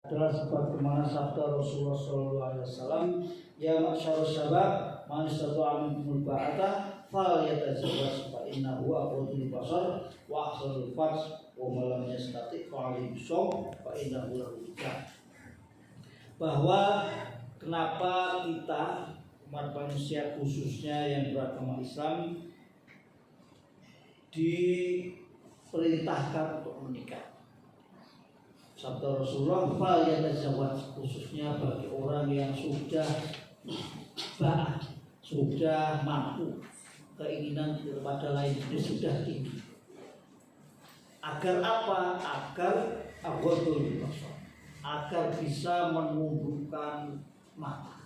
adalah sebagaimana sabda Rasulullah SAW, ya ma'syarus syabab man istata'a minkumul ba'ata falyatazawwaj fa innahu aqrabul basar wa ahsanul farj wa man lam yastati' fa alayhi bisawm fa innahu lahu wija. Bahwa kenapa kita umat manusia khususnya yang beragama Islam diperintahkan untuk menikah. Sabda Rasulullah, fal yatazawwaj, khususnya bagi orang yang sudah mampu, keinginan kepada lain jenis sudah tinggi. Agar apa? Agar aghodul basar, agar bisa menundukkan mata,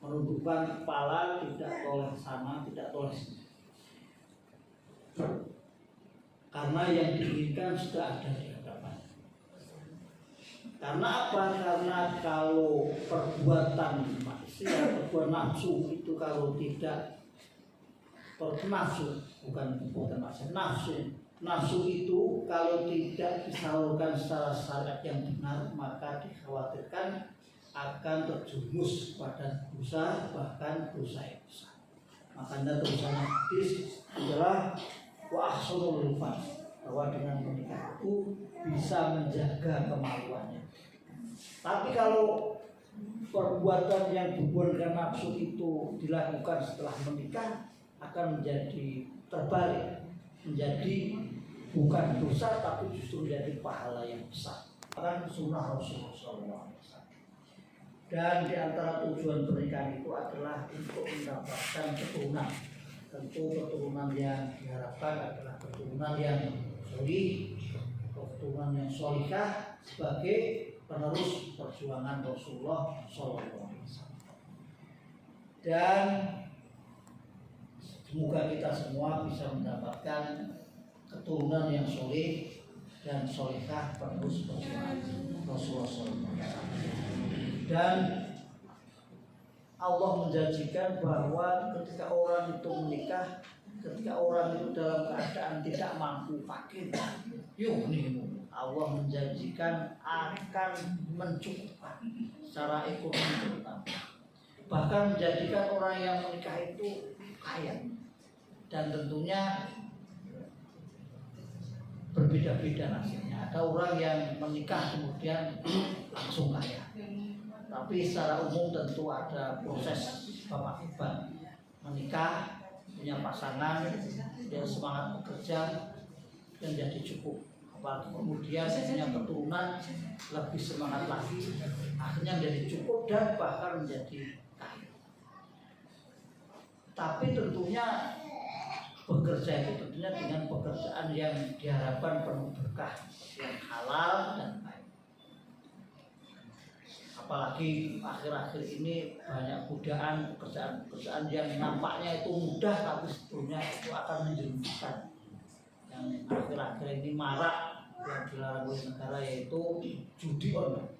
menundukkan kepala, tidak toleh sana, tidak toleh sini. Karena yang diinginkan sudah ada di hadapan. Karena apa? Karena kalau perbuatan maksiat, perbuatan nafsu itu kalau tidak bukan maksiat, nafsu itu kalau tidak disalurkan secara syariat yang benar, maka dikhawatirkan akan terjumus pada dosa, bahkan dosa yang besar. Makanya tulisan hadis adalah wa ahsanul farj, bahwa dengan menikah itu bisa menjaga kemaluannya. Tapi kalau perbuatan yang berhubungan nafsu itu dilakukan setelah menikah, akan menjadi terbalik, menjadi bukan dosa tapi justru menjadi pahala yang besar. Karena sunnah Rasulullah SAW. Dan di antara tujuan pernikahan itu adalah untuk mendapatkan keturunan. Tentu keturunan yang diharapkan adalah keturunan yang solih, keturunan yang solikah sebagai penerus perjuangan Rasulullah SAW. Dan semoga kita semua bisa mendapatkan keturunan yang solih dan solikah penerus perjuangan Rasulullah SAW. Dan Allah menjanjikan bahwa ketika orang itu menikah, ketika orang itu dalam keadaan tidak mampu, fakir, Allah menjanjikan akan mencukupkan secara ekonomi terutama. Bahkan menjadikan orang yang menikah itu kaya. Dan tentunya berbeda-beda nasibnya. Ada orang yang menikah kemudian langsung kaya. Tapi secara umum tentu ada proses bapak ibu menikah, punya pasangan, dia semangat bekerja dan jadi cukup. Apalagi kemudian punya keturunan lebih semangat lagi, akhirnya menjadi cukup dan bahkan menjadi kaya. Tapi tentunya bekerja itu tentunya dengan pekerjaan yang diharapkan penuh berkah, yang halal dan baik. Apalagi akhir-akhir ini banyak godaan pekerjaan yang nampaknya itu mudah tapi sebetulnya itu akan menjerumuskan. Yang akhir-akhir ini marak yang dilarang oleh negara yaitu judi online.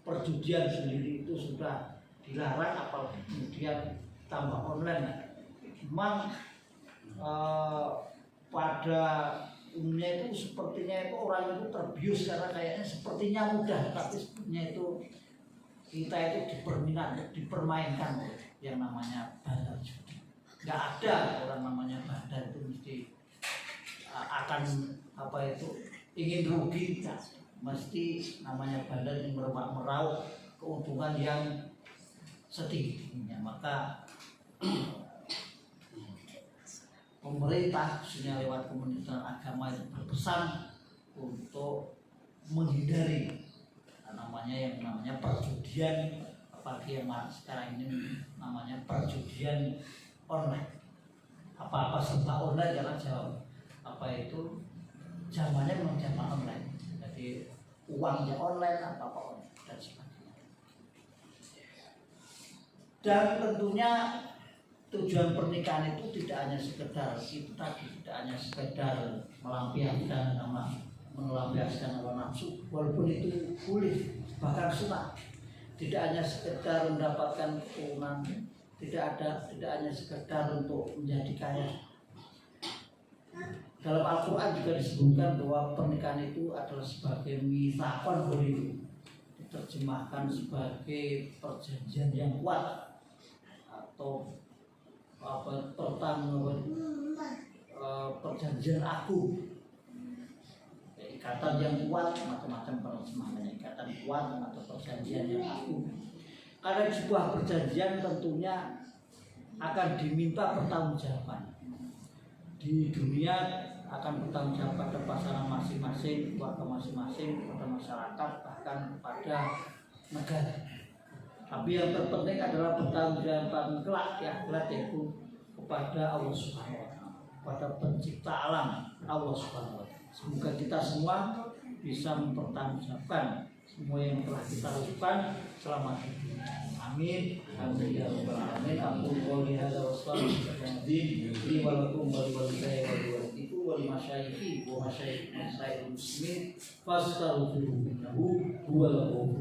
Perjudian sendiri itu sudah dilarang, apalagi kemudian tambah online. Memang pada umumnya itu sepertinya itu orang itu terbius karena kayaknya sepertinya mudah, tapi sebenarnya itu kita itu dipermainkan yang namanya bandar judi. Nggak ada orang namanya bandar itu mesti akan ingin rugi, mesti namanya bandar yang meraup keuntungan yang setinggi-tingginya. Maka pemerintah khususnya lewat Kementerian Agama itu berpesan untuk menghindari yang namanya perjudian, apalagi yang sekarang ini namanya perjudian online. Apa-apa serba online, karena itu zamannya memang zaman online. Jadi uangnya online, apa-apa online dan sebagainya. Dan tentunya tujuan pernikahan itu tidak hanya sekedar melampiaskan hawa nafsu, walaupun itu boleh, bahkan sunnah. Tidak hanya sekedar mendapatkan keturunan, tidak hanya sekedar untuk menjadi kaya. Dalam Al-Quran juga disebutkan bahwa pernikahan itu adalah sebagai mitsaqon ghalidh, diterjemahkan sebagai perjanjian yang kuat atau perjanjian agung, ikatan yang kuat, macam-macam penerjemahannya, ikatan kuat atau perjanjian yang agung. Karena sebuah perjanjian tentunya akan diminta pertanggungjawaban. Di dunia akan bertanggung jawab pada pasangan masing-masing, keluarga masing-masing, kepada masyarakat, bahkan kepada negara. Tapi yang terpenting adalah bertanggung jawaban kelak di akhirat, yaitu kepada Allah Subhanahu wa Ta'ala, kepada pencipta alam Allah Subhanahu wa Ta'ala. Semoga kita semua bisa mempertanggungjawabkan semua yang telah kita lakukan selama hidup. Amin. Amin ya rabbal alamin. Aku qouli hadza wa sallallahu alaihi wa lakum wa liwalidayya wa liwalidikum wa limasyayikhi wa masyayikh muslimin fastaghfiruhu innahu huwal ghafur.